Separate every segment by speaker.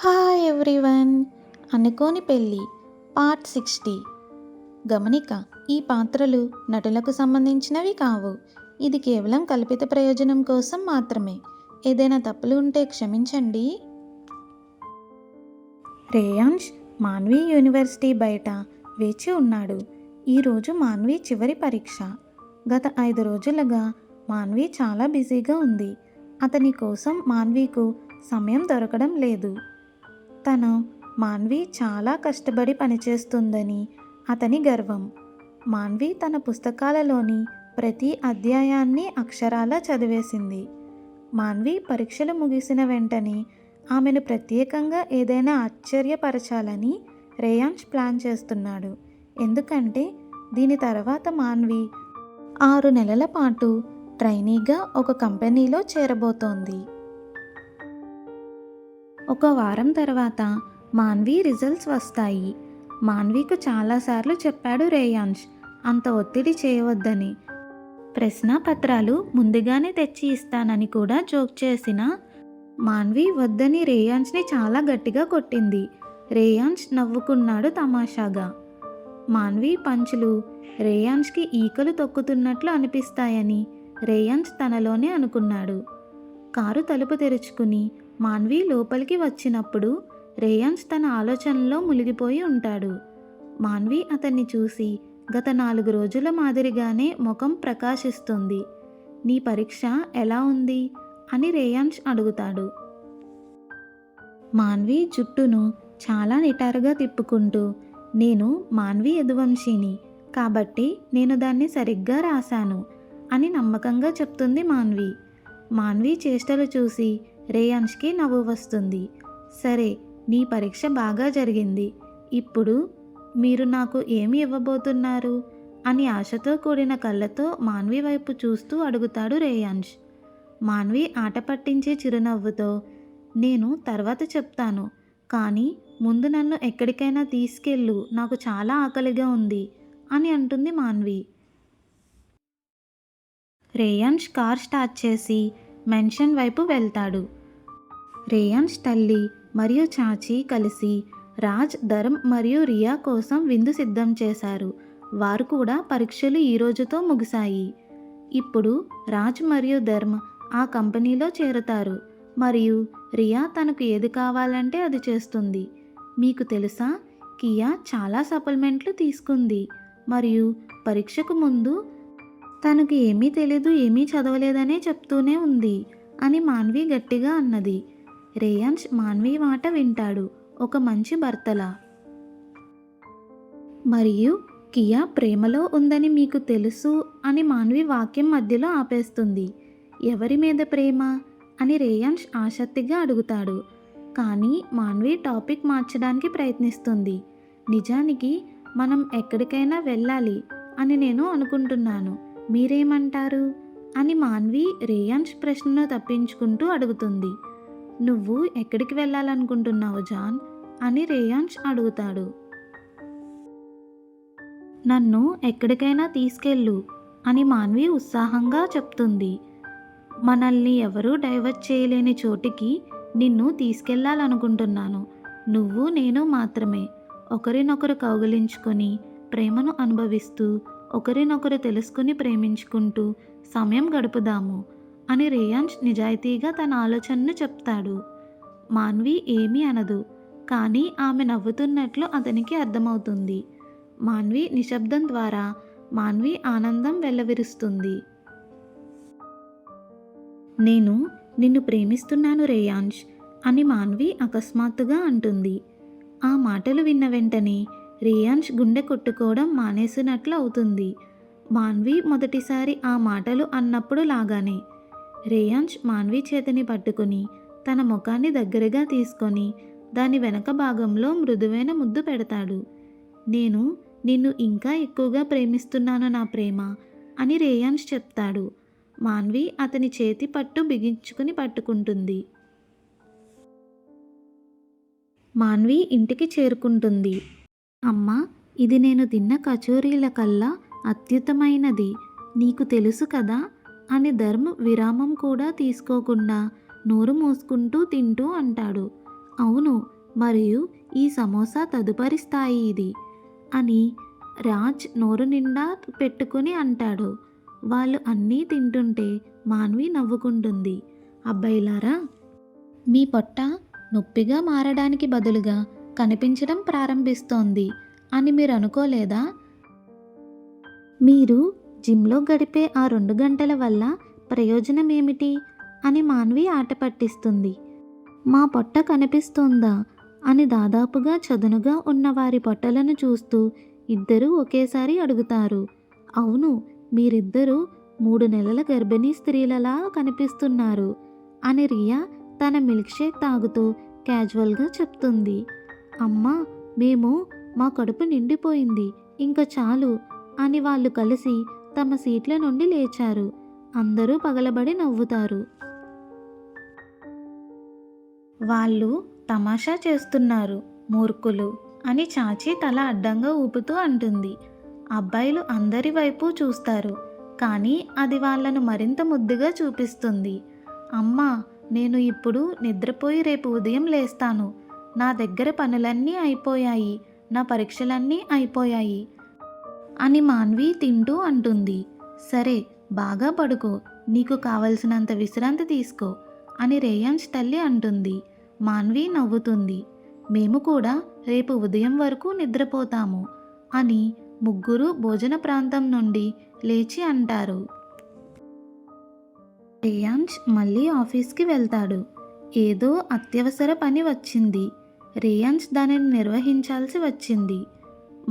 Speaker 1: Hi everyone. అనుకోని పెళ్ళి part 60. గమనిక: ఈ పాత్రలు నటులకు సంబంధించినవి కావు. ఇది కేవలం కల్పిత ప్రయోజనం కోసం మాత్రమే. ఏదైనా తప్పులు ఉంటే క్షమించండి. రేయాన్ష్ మాన్వి యూనివర్సిటీ బయట వేచి ఉన్నాడు. ఈరోజు మాన్వి చివరి పరీక్ష. గత 5 రోజులుగా మాన్వి చాలా బిజీగా ఉంది. అతని కోసం మాన్వికు సమయం దొరకడం లేదు. తను మాన్వి చాలా కష్టపడి పనిచేస్తుందని అతని గర్వం. మాన్వి తన పుస్తకాలలోని ప్రతి అధ్యాయాన్ని అక్షరాలా చదివేసింది. మాన్వి పరీక్షలు ముగిసిన వెంటనే ఆమెను ప్రత్యేకంగా ఏదైనా ఆశ్చర్యపరచాలని రేయాన్ష్ ప్లాన్ చేస్తున్నాడు. ఎందుకంటే దీని తర్వాత మాన్వి 6 నెలల పాటు ట్రైనీగా ఒక కంపెనీలో చేరబోతోంది. ఒక వారం తర్వాత మాన్వి రిజల్ట్స్ వస్తాయి. మాన్వికు చాలాసార్లు చెప్పాడు రేయాన్ష్ అంత ఒత్తిడి చేయవద్దని. ప్రశ్నాపత్రాలు ముందుగానే తెచ్చి ఇస్తానని కూడా జోక్ చేసిన మాన్వి వద్దని రేయాన్ష్ని చాలా గట్టిగా కొట్టింది. రేయాన్ష్ నవ్వుకున్నాడు తమాషాగా. మాన్వి పంచులు రేయాన్ష్కి ఈకలు తొక్కుతున్నట్లు అనిపిస్తాయని రేయాన్ష్ తనలోనే అనుకున్నాడు. కారు తలుపు తెరుచుకుని మాన్వి లోపలికి వచ్చినప్పుడు రేయాన్ష్ తన ఆలోచనలో మునిగిపోయి ఉంటాడు. మాన్వి అతన్ని చూసి గత 4 రోజుల మాదిరిగానే ముఖం ప్రకాశిస్తుంది. నీ పరీక్ష ఎలా ఉంది అని రేయాన్ష్ అడుగుతాడు. మాన్వి జుట్టును చాలా నిటారుగా తిప్పుకుంటూ, నేను మాన్వి యదువంశిని కాబట్టి నేను దాన్ని సరిగ్గా రాశాను అని నమ్మకంగా చెప్తుంది మాన్వి. మాన్వి చేష్టలు చూసి రేయాన్ష్కి నవ్వు వస్తుంది. సరే, నీ పరీక్ష బాగా జరిగింది. ఇప్పుడు మీరు నాకు ఏమి ఇవ్వబోతున్నారు అని ఆశతో కూడిన కళ్ళతో మాన్వి వైపు చూస్తూ అడుగుతాడు రేయాన్ష్. మాన్వి ఆట పట్టించే చిరునవ్వుతో, నేను తర్వాత చెప్తాను, కానీ ముందు నన్ను ఎక్కడికైనా తీసుకెళ్ళు, నాకు చాలా ఆకలిగా ఉంది అని అంటుంది మాన్వి. రేయాన్ష్ కార్ స్టార్ట్ చేసి మెన్షన్ వైపు వెళ్తాడు. రేయాన్ష్ తల్లి మరియు చాచి కలిసి రాజ్, ధర్మ్ మరియు రియా కోసం విందు సిద్ధం చేశారు. వారు కూడా పరీక్షలు ఈ రోజుతో ముగిశాయి. ఇప్పుడు రాజ్ మరియు ధర్మ్ ఆ కంపెనీలో చేరుతారు మరియు రియా తనకు ఏది కావాలంటే అది చేస్తుంది. మీకు తెలుసా, కియా చాలా సప్లిమెంట్లు తీసుకుంది మరియు పరీక్షకు ముందు తనకు ఏమీ తెలీదు, ఏమీ చదవలేదనే చెప్తూనే ఉంది అని మాన్వి గట్టిగా అన్నది. రేయాన్ష్ మాన్వి మాట వింటాడు, ఒక మంచి భర్తలా. మరియు కియా ప్రేమలో ఉందని మీకు తెలుసు అని మాన్వి వాక్యం మధ్యలో ఆపేస్తుంది. ఎవరి మీద ప్రేమ అని రేయాన్ష్ ఆసక్తిగా అడుగుతాడు. కానీ మాన్వి టాపిక్ మార్చడానికి ప్రయత్నిస్తుంది. నిజానికి మనం ఎక్కడికైనా వెళ్ళాలి అని నేను అనుకుంటున్నాను, మీరేమంటారు అని మాన్వి రేయాన్ష్ ప్రశ్నను తప్పించుకుంటూ అడుగుతుంది. నువ్వు ఎక్కడికి వెళ్ళాలనుకుంటున్నావు జాన్ అని రేయాన్ష్ అడుగుతాడు. నన్ను ఎక్కడికైనా తీసుకెళ్ళు అని మాన్వి ఉత్సాహంగా చెప్తుంది. మనల్ని ఎవరూ డైవర్ట్ చేయలేని చోటికి నిన్ను తీసుకెళ్లాలనుకుంటున్నాను. నువ్వు నేను మాత్రమే ఒకరినొకరు కౌగిలించుకొని ప్రేమను అనుభవిస్తూ ఒకరినొకరు తెలుసుకుని ప్రేమించుకుంటూ సమయం గడుపుదాము అని రేయాన్ష్ నిజాయితీగా తన ఆలోచనను చెప్తాడు. మాన్వి ఏమీ అనదు, కానీ ఆమె నవ్వుతున్నట్లు అతనికి అర్థమవుతుంది. మాన్వి నిశ్శబ్దం ద్వారా మాన్వి ఆనందం వెల్లవిరుస్తుంది. నేను నిన్ను ప్రేమిస్తున్నాను రేయాన్ష్ అని మాన్వి అకస్మాత్తుగా అంటుంది. ఆ మాటలు విన్న వెంటనే రేయాన్ష్ గుండె కొట్టుకోవడం మానేసినట్లు అవుతుంది. మాన్వి మొదటిసారి ఆ మాటలు అన్నప్పుడు లాగానే. రేయాన్ష్ మాన్వి చేతిని పట్టుకుని తన ముఖాన్ని దగ్గరగా తీసుకొని దాని వెనక భాగంలో మృదువైన ముద్దు పెడతాడు. నేను నిన్ను ఇంకా ఎక్కువగా ప్రేమిస్తున్నాను నా ప్రేమ అని రేయాన్ష్ చెప్తాడు. మాన్వి అతని చేతి పట్టు బిగించుకుని పట్టుకుంటుంది. మాన్వి ఇంటికి చేరుకుంటుంది. అమ్మా, ఇది నేను తిన్న కచోరీల కల్లా అత్యుత్తమైనది, నీకు తెలుసు కదా అని ధర్మ్ విరామం కూడా తీసుకోకుండా నోరు మూసుకుంటూ తింటూ అంటాడు. అవును, మరియు ఈ సమోసా తదుపరి స్థాయి ఇది అని రాజ్ నోరు నిండా పెట్టుకుని అంటాడు. వాళ్ళు అన్నీ తింటుంటే మాన్వి నవ్వుకుంటుంది. అబ్బాయిలారా, మీ పొట్ట నొప్పిగా మారడానికి బదులుగా కనిపించడం ప్రారంభిస్తోంది అని మీరు అనుకోలేదా? మీరు జిమ్లో గడిపే ఆ 2 గంటల వల్ల ప్రయోజనం ఏమిటి అని మాన్వి ఆట పట్టిస్తుంది. మా పొట్ట కనిపిస్తోందా అని దాదాపుగా చదునుగా ఉన్న వారి పొట్టలను చూస్తూ ఇద్దరూ ఒకేసారి అడుగుతారు. అవును, మీరిద్దరూ 3 నెలల గర్భిణీ స్త్రీలలా కనిపిస్తున్నారు అని రియా తన మిల్క్ షేక్ తాగుతూ క్యాజువల్గా చెప్తుంది. అమ్మా, మా కడుపు నిండిపోయింది, ఇంక చాలు అని వాళ్ళు కలిసి తమ సీట్ల నుండి లేచారు. అందరూ పగలబడి నవ్వుతారు. వాళ్ళు తమాషా చేస్తున్నారు, మూర్ఖులు అని చాచి తల అడ్డంగా ఊపుతూ అంటుంది. అబ్బాయిలు అందరి వైపు చూస్తారు, కానీ అది వాళ్ళను మరింత ముద్దుగా చూపిస్తుంది. అమ్మా, నేను ఇప్పుడు నిద్రపోయి రేపు ఉదయం లేస్తాను. నా దగ్గర పనులన్నీ అయిపోయాయి, నా పరీక్షలన్నీ అయిపోయాయి అని మాన్వి తింటూ అంటుంది. సరే, బాగా పడుకో, నీకు కావలసినంత విశ్రాంతి తీసుకో అని రేయాన్స్ తల్లి అంటుంది. మాన్వి నవ్వుతుంది. మేము కూడా రేపు ఉదయం వరకు నిద్రపోతాము అని ముగ్గురు భోజన ప్రాంతం నుండి లేచి అంటారు. రేయాన్స్ మళ్ళీ ఆఫీస్కి వెళ్తాడు. ఏదో అత్యవసర పని వచ్చింది. రేయాన్స్ దానిని నిర్వహించాల్సి వచ్చింది.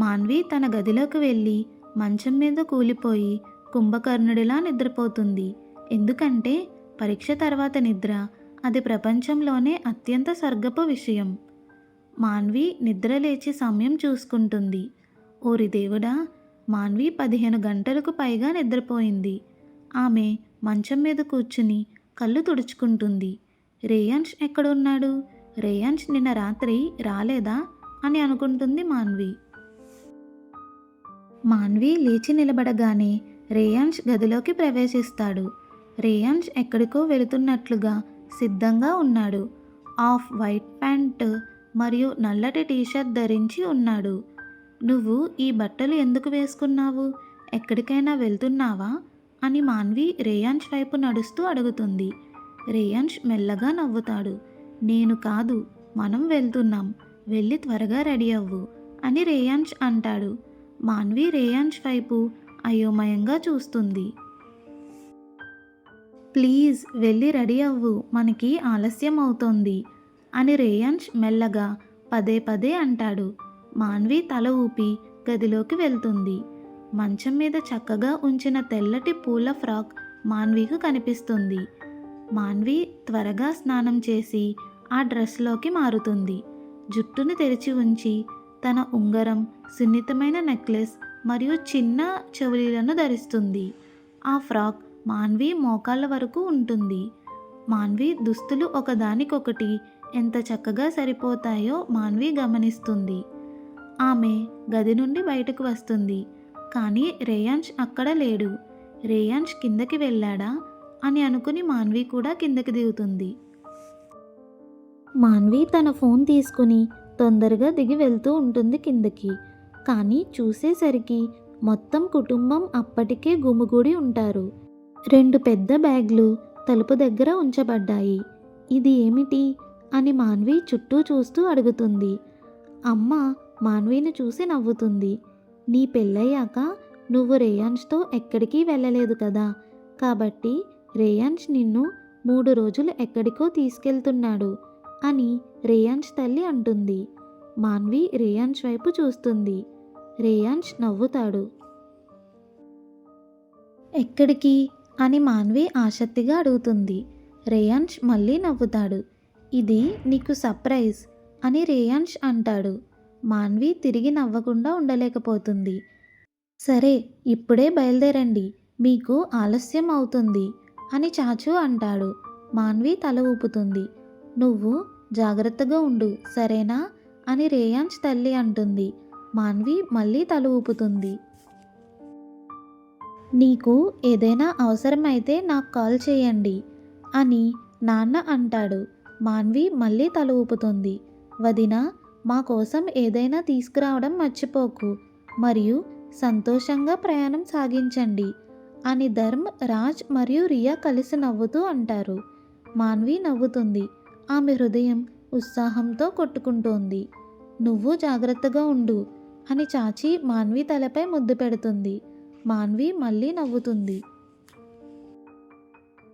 Speaker 1: మాన్వి తన గదిలోకి వెళ్ళి మంచం మీద కూలిపోయి కుంభకర్ణుడిలా నిద్రపోతుంది. ఎందుకంటే పరీక్ష తర్వాత నిద్ర అది ప్రపంచంలోనే అత్యంత స్వర్గపు విషయం. మాన్వి నిద్ర లేచి సమయం చూసుకుంటుంది. ఓరి దేవుడా, మాన్వి 15 గంటలకు పైగా నిద్రపోయింది. ఆమె మంచం మీద కూర్చుని కళ్ళు తుడుచుకుంటుంది. రేయాన్స్ ఎక్కడున్నాడు? రేయాన్స్ నిన్న రాత్రి రాలేదా అని అనుకుంటుంది మాన్వి. మాన్వి లేచి నిలబడగానే రేయాన్స్ గదిలోకి ప్రవేశిస్తాడు. రేయాన్స్ ఎక్కడికో వెళుతున్నట్లుగా సిద్ధంగా ఉన్నాడు. ఆఫ్ వైట్ ప్యాంట్ మరియు నల్లటి టీషర్ట్ ధరించి ఉన్నాడు. నువ్వు ఈ బట్టలు ఎందుకు వేసుకున్నావు? ఎక్కడికైనా వెళ్తున్నావా అని మాన్వి రేయాన్స్ వైపు నడుస్తూ అడుగుతుంది. రేయాన్స్ మెల్లగా నవ్వుతాడు. నేను కాదు, మనం వెళ్తున్నాం, వెళ్ళి త్వరగా రెడీ అవ్వు అని రేయాన్స్ అంటాడు. మాన్వి రేయాన్స్ వైపు అయోమయంగా చూస్తుంది. ప్లీజ్ వెళ్ళి రెడీ అవ్వు, మనకి ఆలస్యం అవుతోంది అని రేయాన్స్ మెల్లగా పదే పదే అంటాడు. మాన్వి తల ఊపి గదిలోకి వెళ్తుంది. మంచం మీద చక్కగా ఉంచిన తెల్లటి పూల ఫ్రాక్ మాన్వికు కనిపిస్తుంది. మాన్వి త్వరగా స్నానం చేసి ఆ డ్రెస్లోకి మారుతుంది. జుట్టును తెరిచి ఉంచి తన ఉంగరం, సున్నితమైన నెక్లెస్ మరియు చిన్న చెవులీలను ధరిస్తుంది. ఆ ఫ్రాక్ మాన్వి మోకాళ్ళ వరకు ఉంటుంది. మాన్వి దుస్తులు ఒకదానికొకటి ఎంత చక్కగా సరిపోతాయో మాన్వి గమనిస్తుంది. ఆమె గది నుండి బయటకు వస్తుంది. కానీ రేయాన్స్ అక్కడ లేడు. రేయాన్స్ కిందకి వెళ్ళాడా అని అనుకుని మాన్వి కూడా కిందకి దిగుతుంది. మాన్వి తన ఫోన్ తీసుకుని తొందరగా దిగి వెళ్తూ ఉంటుంది కిందకి. కానీ చూసేసరికి మొత్తం కుటుంబం అప్పటికే గుమిగూడి ఉంటారు. 2 పెద్ద బ్యాగ్లు తలుపు దగ్గర ఉంచబడ్డాయి. ఇది ఏమిటి అని మాన్వి చుట్టూ చూస్తూ అడుగుతుంది. అమ్మ మాన్విని చూసి నవ్వుతుంది. నీ పెళ్ళయ్యాక నువ్వు రేయాన్స్తో ఎక్కడికి వెళ్ళలేదు కదా, కాబట్టి రేయాన్స్ నిన్ను 3 రోజులు ఎక్కడికో తీసుకెళ్తున్నాడు అని రేయాన్స్ తల్లి అంటుంది. మాన్వి రేయాన్స్ వైపు చూస్తుంది. రేయాన్స్ నవ్వుతాడు. ఎక్కడికి అని మాన్వి ఆసక్తిగా అడుగుతుంది. రేయాన్స్ మళ్ళీ నవ్వుతాడు. ఇది నీకు సర్ప్రైజ్ అని రేయాన్స్ అంటాడు. మాన్వి తిరిగి నవ్వకుండా ఉండలేకపోతుంది. సరే, ఇప్పుడే బయలుదేరండి, మీకు ఆలస్యం అవుతుంది అని చాచు అంటాడు. మాన్వి తల ఊపుతుంది. నువ్వు జాగ్రత్తగా ఉండు, సరేనా అని రేయాన్స్ తల్లి అంటుంది. మాన్వి మళ్ళీ తల ఊపుతుంది. నీకు ఏదైనా అవసరమైతే నాకు కాల్ చేయండి అని నాన్న అంటాడు. మాన్వి మళ్ళీ తల ఊపుతుంది. వదినా, మా కోసం ఏదైనా తీసుకురావడం మర్చిపోకు, మరియు సంతోషంగా ప్రయాణం సాగించండి అని ధర్మ్, రాజ్ మరియు రియా కలిసి నవ్వుతూ అంటారు. మాన్వి నవ్వుతుంది. ఆమె హృదయం ఉత్సాహంతో కొట్టుకుంటోంది. నువ్వు జాగ్రత్తగా ఉండు అని చాచి మాన్వి తలపై ముద్దు పెడుతుంది. మాన్వి మళ్ళీ నవ్వుతుంది.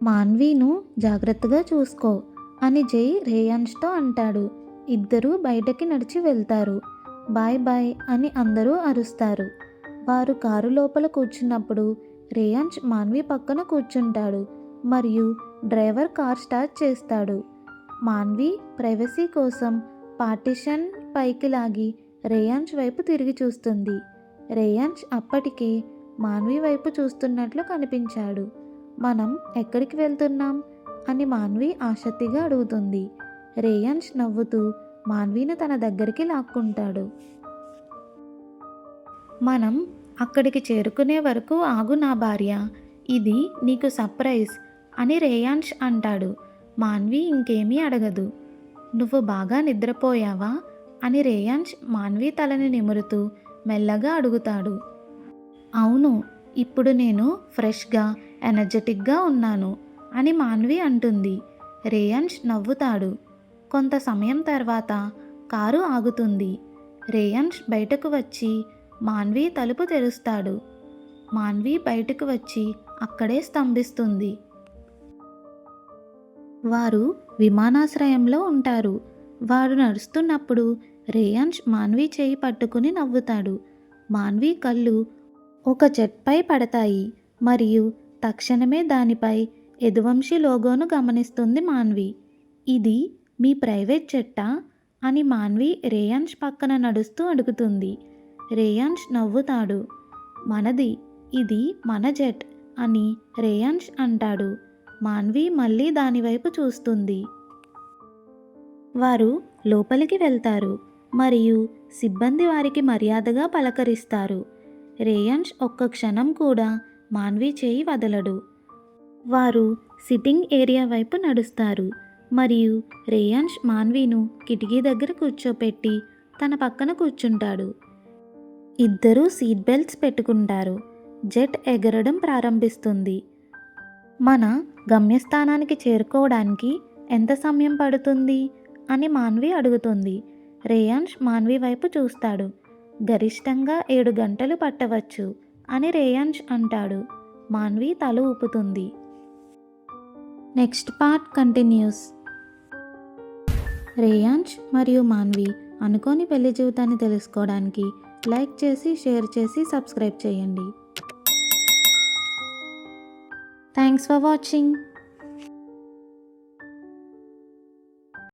Speaker 1: మాన్వీను జాగ్రత్తగా చూసుకో అని జై రేయాన్ష్తో అంటాడు. ఇద్దరూ బయటకి నడిచి వెళ్తారు. బాయ్ బాయ్ అని అందరూ అరుస్తారు. వారు కారు లోపల కూర్చున్నప్పుడు రేయాన్ష్ మాన్వి పక్కన కూర్చుంటాడు మరియు డ్రైవర్ కార్ స్టార్ట్ చేస్తాడు. మాన్వి ప్రైవసీ కోసం పార్టిషన్ పైకి లాగి రేయాన్ష్ వైపు తిరిగి చూస్తుంది. రేయాన్ష్ అప్పటికే మాన్వి వైపు చూస్తున్నట్లు కనిపించాడు. మనం ఎక్కడికి వెళ్తున్నాం అని మాన్వి ఆసక్తిగా అడుగుతుంది. రేయాన్ష్ నవ్వుతూ మాన్విని తన దగ్గరికి లాక్కుంటాడు. మనం అక్కడికి చేరుకునే వరకు ఆగు నా భార్య, ఇది నీకు సర్ప్రైజ్ అని రేయాన్ష్ అంటాడు. మాన్వి ఇంకేమీ అడగదు. నువ్వు బాగా నిద్రపోయావా అని రేయాన్ష్ మాన్వి తలని నిమురుతూ మెల్లగా అడుగుతాడు. అవును, ఇప్పుడు నేను ఫ్రెష్గా ఎనర్జెటిక్గా ఉన్నాను అని మాన్వి అంటుంది. రేయాన్ష్ నవ్వుతాడు. కొంత సమయం తర్వాత కారు ఆగుతుంది. రేయాన్ష్ బయటకు వచ్చి మాన్వి తలుపు తెరుస్తాడు. మాన్వి బయటకు వచ్చి అక్కడే స్తంభిస్తుంది. వారు విమానాశ్రయంలో ఉంటారు. వారు నడుస్తున్నప్పుడు రేయాన్ష్ మాన్వి చేయి పట్టుకుని నవ్వుతాడు. మాన్వి కళ్ళు ఒక జెట్పై పడతాయి మరియు తక్షణమే దానిపై యదువంశీ లోగోను గమనిస్తుంది మాన్వి. ఇది మీ ప్రైవేట్ జెట్టా అని మాన్వి రేయాన్ష్ పక్కన నడుస్తూ అడుగుతుంది. రేయాన్ష్ నవ్వుతాడు. మనది, ఇది మన జెట్ అని రేయాన్ష్ అంటాడు. మాన్వి మళ్ళీ దానివైపు చూస్తుంది. వారు లోపలికి వెళ్తారు మరియు సిబ్బంది వారికి మర్యాదగా పలకరిస్తారు. రేయాన్ష్ ఒక్క క్షణం కూడా మాన్వి చేయి వదలడు. వారు సిట్టింగ్ ఏరియా వైపు నడుస్తారు మరియు రేయాన్ష్ మాన్విను కిటికీ దగ్గర కూర్చోపెట్టి తన పక్కన కూర్చుంటాడు. ఇద్దరూ సీట్ బెల్ట్స్ పెట్టుకుంటారు. జెట్ ఎగరడం ప్రారంభిస్తుంది. మన గమ్యస్థానానికి చేరుకోవడానికి ఎంత సమయం పడుతుంది అని మాన్వి అడుగుతుంది. రేయాన్ష్ మాన్వి వైపు చూస్తాడు. గరిష్టంగా 7 గంటలు పట్టవచ్చు అని రేయాన్ష్ అంటాడు. మాన్వి తల ఊపుతుంది. Next part continues. రేయాన్ష్ మరియు మాన్వి అనుకోని పెళ్లి జీవితాన్ని తెలుసుకోవడానికి లైక్ చేసి, షేర్ చేసి, సబ్స్క్రైబ్ చేయండి. Thanks for watching.